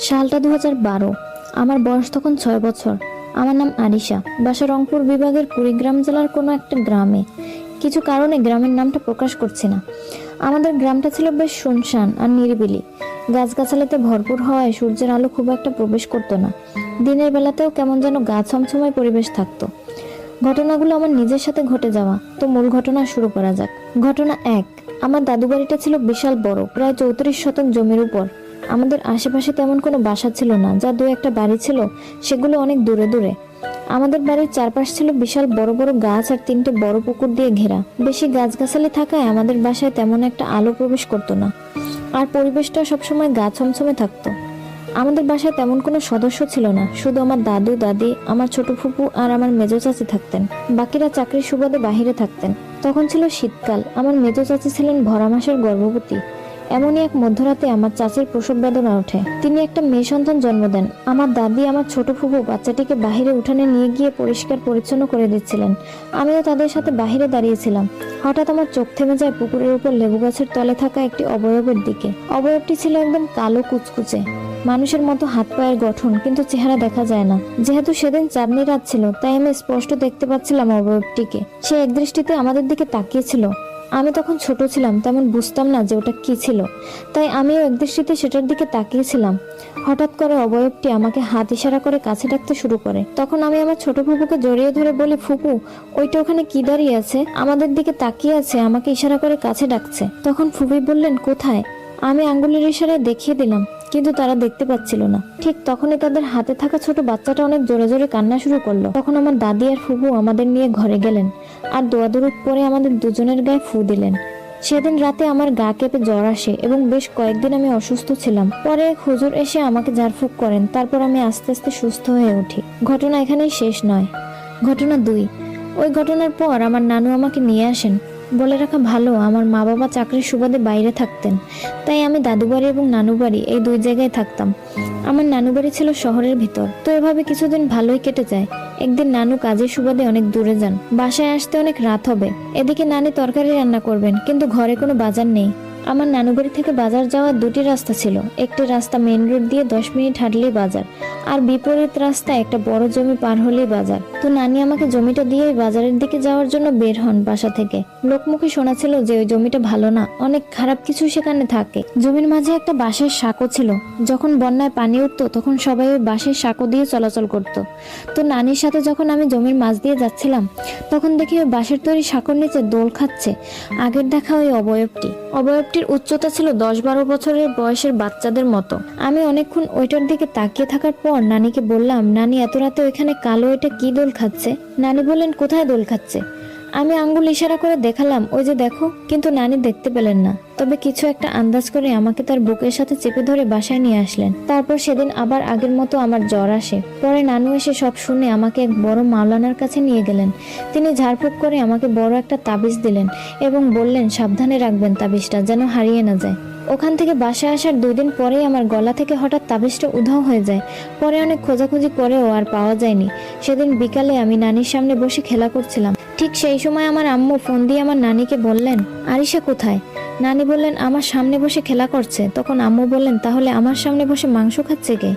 সালটা 2012। আমার বয়স তখন 6 বছর। আমার নাম আরিশা। বাসা রংপুর বিভাগের কুড়িগ্রাম জেলার কোনো একটা গ্রামে। কিছু কারণে গ্রামের নামটা প্রকাশ করছি না। আমাদের গ্রামটা ছিল বেশ শুনশান আর নিরিবিলি। গাছগাছালিতে ভরপুর হওয়ায় সূর্যের আলো খুব একটা প্রবেশ করতো না। দিনের বেলাতেও কেমন যেন গা ছমছমায় পরিবেশ থাকতো। ঘটনাগুলো আমার নিজের সাথে ঘটে যাওয়া। তো মূল ঘটনা শুরু করা যাক। ঘটনা 1। আমার দাদু বাড়িটা ছিল বিশাল বড়, প্রায় 34 শতক জমির উপর। আমাদের আশেপাশে তেমন কোনো বাসা ছিল না, যা দু একটা বাড়ি ছিল সেগুলো অনেক দূরে দূরে। আমাদের বাড়ির চারপাশ ছিল বিশাল বড় বড় গাছ আর 3টে বড় পুকুর দিয়ে ঘেরা। বেশি গাছগাছালি থাকায় আমাদের বাসায় তেমন একটা আলো প্রবেশ করতো না, আর পরিবেশটা সবসময় গা ছমছমে থাকতো। আমাদের বাসায় তেমন কোনো সদস্য ছিল না, শুধু আমার দাদু দাদি, আমার ছোট ফুপু আর আমার মেজো চাচি থাকতেন। বাকিরা চাকরির সুবাদে বাহিরে থাকতেন। তখন ছিল শীতকাল। আমার মেজো চাচি ছিলেন ভরা মাসের গর্ভবতী। এমনই এক মধ্যরাতে আমার চাচির প্রসব বেদনা ওঠে। তিনি একটা মেয়ে সন্তান জন্ম দেন। আমার দাদি আমার ছোট ফুপু বাচ্চাটিকে বাহিরে উঠানে নিয়ে গিয়ে পরিষ্কার পরিচ্ছন্ন করে দিচ্ছিলেন। আমিও তাদের সাথে বাহিরে দাঁড়িয়েছিলাম। হঠাৎ আমার চোখ থেমে যায় পুকুরের উপর লেবু গাছের তলে থাকা একটি অবয়বের দিকে। অবয়বটি ছিল একদম কালো কুচকুচে, মানুষের মতো হাত পায়ের গঠন, কিন্তু চেহারা দেখা যায় না। যেহেতু সেদিন চাঁদনি রাত ছিল, তাই আমি স্পষ্ট দেখতে পাচ্ছিলাম অবয়বটিকে। সে একদৃষ্টিতে আমাদের দিকে তাকিয়েছিল। আমি তখন ছোট ছিলাম, তেমন বুঝতাম না যে ওটা কি ছিল, তাই আমিও একদৃষ্টিতে সেটার দিকে তাকিয়েছিলাম। হঠাৎ করে অবয়বটি আমাকে হাত ইশারা করে কাছে ডাকতে শুরু করে। তখন আমি আমার ছোট ফুপুকে জড়িয়ে ধরে বলি, ফুপু, ওইটা ওখানে কি দাঁড়িয়ে আছে? আমাদের দিকে তাকিয়ে আছে, আমাকে ইশারা করে কাছে ডাকছে। তখন ফুপি বললেন, কোথায়? আমি আঙ্গুলের ইশারায় দেখিয়ে দিলাম, কিন্তু তারা দেখতে পাচ্ছিল না। ঠিক তখনই তাদের হাতে থাকা ছোট বাচ্চাটা অনেক জোরে জোরে কান্না শুরু করলো। তখন আমার দাদি আর ফুপু আমাদের নিয়ে ঘরে গেলেন আর দোয়া-দরুদ পরে আমাদের দুজনের গায়ে ফু দিলেন। সেদিন রাতে আমার গা কেঁপে জ্বর আসে এবং বেশ কয়েকদিন আমি অসুস্থ ছিলাম। পরে এক হুজুর এসে আমাকে ঝাড়ফুঁক করেন। তারপর আমি আস্তে আস্তে সুস্থ হয়ে উঠি। ঘটনা এখানেই শেষ নয়। ঘটনা 2। ওই ঘটনার পর আমার নানু আমাকে নিয়ে আসেন। বলে রাখা ভালো, আমার মা বাবা চাকরির সুবাদে বাইরে থাকতেন, তাই আমি দাদু বাড়ি এবং নানু বাড়ি এই 2 জায়গায় থাকতাম। আমার নানু বাড়ি ছিল শহরের ভিতর। তো এভাবে কিছুদিন ভালোই কেটে যায়। একদিন নানু কাজের সুবাদে অনেক দূরে যান। বাসায় আসতে অনেক রাত হবে। এদিকে নানি তরকারি রান্না করবেন, কিন্তু ঘরে কোনো বাজার নেই। আমার নানু বাড়ি থেকে বাজার যাওয়ার 2টি রাস্তা ছিল। একটি রাস্তা মেইন রোড দিয়ে 10 মিনিট হাঁটলেই বাজার, আর বিপরীত রাস্তায় একটা বড় জমি পার হলেই বাজার। তো নানি আমাকে জমিটা দিয়েই বাজারের দিকে যাওয়ার জন্য বের হন বাসা থেকে। লোকমুখে শোনা ছিল যে ওই জমিটা ভালো না, অনেক খারাপ কিছু সেখানে থাকে। জমির মাঝে একটা বাঁশের সাঁকো ছিল। যখন বন্যায় পানি উঠতো তখন সবাই ওই বাঁশের সাঁকো দিয়ে চলাচল করত। তো নানির সাথে যখন আমি জমির মাঝ দিয়ে যাচ্ছিলাম, তখন দেখি ওই বাঁশের তৈরি সাঁকোর নিচে দোল খাচ্ছে আগের দেখা ওই অবয়বটির উচ্চতা ছিল 10-12 বছরের বয়সের বাচ্চাদের মতো। আমি অনেকক্ষণ ওইটার দিকে তাকিয়ে থাকার পর নানিকে বললাম, নানি, এত রাতে ওইখানে কালো এটা কি দোল খাচ্ছে? নানি বললেন, কোথায় দোল খাচ্ছে? আমি আঙ্গুল ইশারা করে দেখালাম, ওই যে দেখো। কিন্তু নানি দেখতে পেলেন না, তবে কিছু একটা আন্দাজ করে আমাকে তার বুকের সাথে চেপে ধরে বাসায় নিয়ে আসলেন। তারপর সেদিন আবার আগের মতো আমার জ্বর আসে। পরে নানু এসে সব শুনে আমাকে এক বড় মাওলানার কাছে নিয়ে গেলেন। তিনি ঝাড়ফুঁক করে আমাকে বড় একটা তাবিজ দিলেন এবং বললেন, সাবধানে রাখবেন তাবিজটা, যেন হারিয়ে না যায়। ওখান থেকে বাসায় আসার 2 দিন পরেই আমার গলা থেকে হঠাৎ তাবিজটা উধাও হয়ে যায়। পরে অনেক খোঁজাখুঁজি করেও আর পাওয়া যায়নি। সেদিন বিকালে আমি নানির সামনে বসে খেলা করছিলাম। ঠিক সেই সময় আমার আম্মু ফোন দিয়ে আমার নানিকে বললেন, আরিশা কোথায়? নানি বললেন, আমার সামনে বসে খেলা করছে। তখন আম্মু বললেন, তাহলে আমার সামনে বসে মাংস খাচ্ছে কে?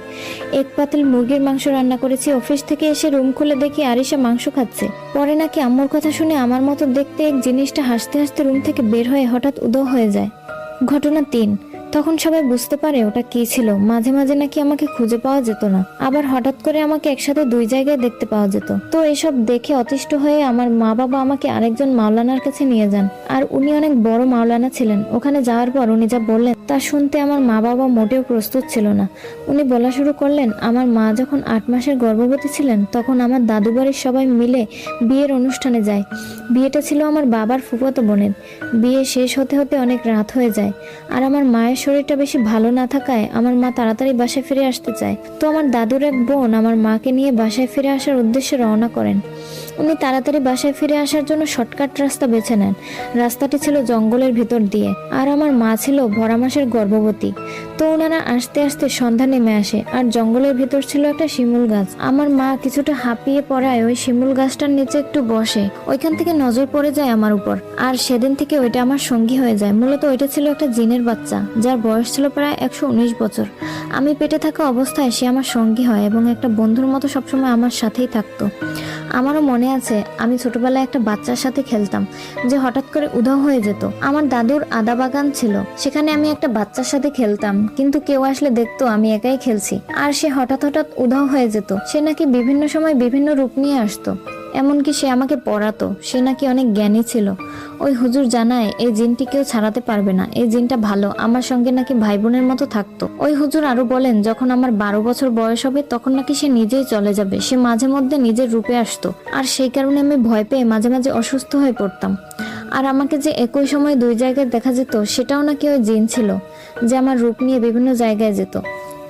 এক পাতিল মুরগির মাংস রান্না করেছি। অফিস থেকে এসে রুম খুলে দেখি আরিশা মাংস খাচ্ছে। পরে নাকি আম্মুর কথা শুনে আমার মতো দেখতে এক জিনিসটা হাসতে হাসতে রুম থেকে বের হয়ে হঠাৎ উধাও হয়ে যায়। ঘটনা 3। তখন সবাই বুঝতে পারে ওটা কি ছিল। মাঝে মাঝে নাকি আমাকে খুঁজে পাওয়া যেত না, আবার হঠাৎ করে আমাকে একসাথে 2 জায়গায় দেখতে পাওয়া যেত। তো এসব দেখে অতিষ্ঠ হয়ে আমার মা বাবা আমাকে আরেকজন মাওলানার কাছে নিয়ে যান, আর উনি অনেক বড় মাওলানা ছিলেন। ওখানে যাওয়ার পর উনি যা বললেন তা শুনতে আমার মা বাবা মোটেও প্রস্তুত ছিল না। উনি বলা শুরু করলেন, আমার মা যখন 8 মাসের গর্ভবতী ছিলেন, তখন আমার দাদু বাড়ির সবাই মিলে বিয়ের অনুষ্ঠানে যায়। বিয়েটা ছিল আমার বাবার ফুফাতো বোনের। বিয়ে শেষ হতে হতে অনেক রাত হয়ে যায়, আর আমার মায়ের শরীরটা বেশি ভালো না থাকায় আমার মা তাড়াতাড়ি বাসায় ফিরে আসতে চায়। তো আমার দাদুর এক বোন আমার মাকে নিয়ে বাসায় ফিরে আসার উদ্দেশ্যে রওনা করেন। উনি তাড়াতাড়ি বাসায় ফিরে আসার জন্য শর্টকাট রাস্তা বেছে নেন। রাস্তাটি ছিল জঙ্গলের ভিতর দিয়ে, আর আমার মা ছিল ভরা মাসের গর্ভবতী। তো ওনারা আসতে আসতে সন্ধ্যা নেমে আসে, আর জঙ্গলের ভিতর ছিল একটা শিমুল গাছ। আমার মা কিছুটা হাঁপিয়ে পড়ায় ওই শিমুল গাছটার নিচে একটু বসে। ওইখান থেকে নজর পড়ে যায় আমার উপর, আর সেদিন থেকে ওইটা আমার সঙ্গী হয়ে যায়। মূলত ওইটা ছিল একটা জিনের বাচ্চা, যার বয়স ছিল প্রায় 119 বছর। আমি পেটে থাকা অবস্থায় সে আমার সঙ্গী হয় এবং একটা বন্ধুর মতো সবসময় আমার সাথেই থাকতো। আমারও মনে আছে, আমি ছোটবেলায় একটা বাচ্চার সাথে খেলতাম যে হঠাৎ করে উধাও হয়ে যেত। আমার দাদুর আদা বাগান ছিল, সেখানে আমি একটা বাচ্চার সাথে খেলতাম, কিন্তু কেউ আসলে দেখতো আমি একাই খেলছি, আর সে হঠাৎ হঠাৎ উধাও হয়ে যেত। সে নাকি বিভিন্ন সময় বিভিন্ন রূপ নিয়ে আসতো, এমনকি সে আমাকে পড়াতো। সে নাকি অনেক জ্ঞানী ছিল। ওই হুজুর জানায় এই জিনটি কেউ ছাড়াতে পারবে না, এই জিনটা ভালো, আমার সঙ্গে নাকি ভাই বোনের মতো থাকতো। ওই হুজুর আরো বলেন, যখন আমার 12 বছর বয়স হবে তখন নাকি সে নিজেই চলে যাবে। সে মাঝে মধ্যে নিজের রূপে আসতো, আর সেই কারণে আমি ভয় পেয়ে মাঝে মাঝে অসুস্থ হয়ে পড়তাম। আর আমাকে যে একই সময় 2 জায়গায় দেখা যেত, সেটাও নাকি ওই জিন ছিল, যে আমার রূপ নিয়ে বিভিন্ন জায়গায় যেত।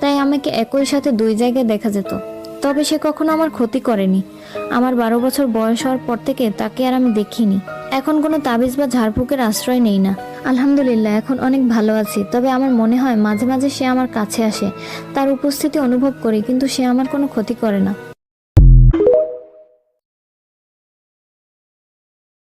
তাই আমাকে একই সাথে 2 জায়গায় দেখা যেত। তবে সে কখনো আমার ক্ষতি করেনি। আমার 12 বছর বয়স হওয়ার পর থেকে তাকে আর আমি দেখিনি। এখন কোনো তাবিজ বা ঝাড়ফুঁকের আশ্রয় নেই না। আলহামদুলিল্লাহ, এখন অনেক ভালো আছি। তবে আমার মনে হয় মাঝে মাঝে সে আমার কাছে আসে, তার উপস্থিতি অনুভব করি, কিন্তু সে আমার কোনো ক্ষতি করে না।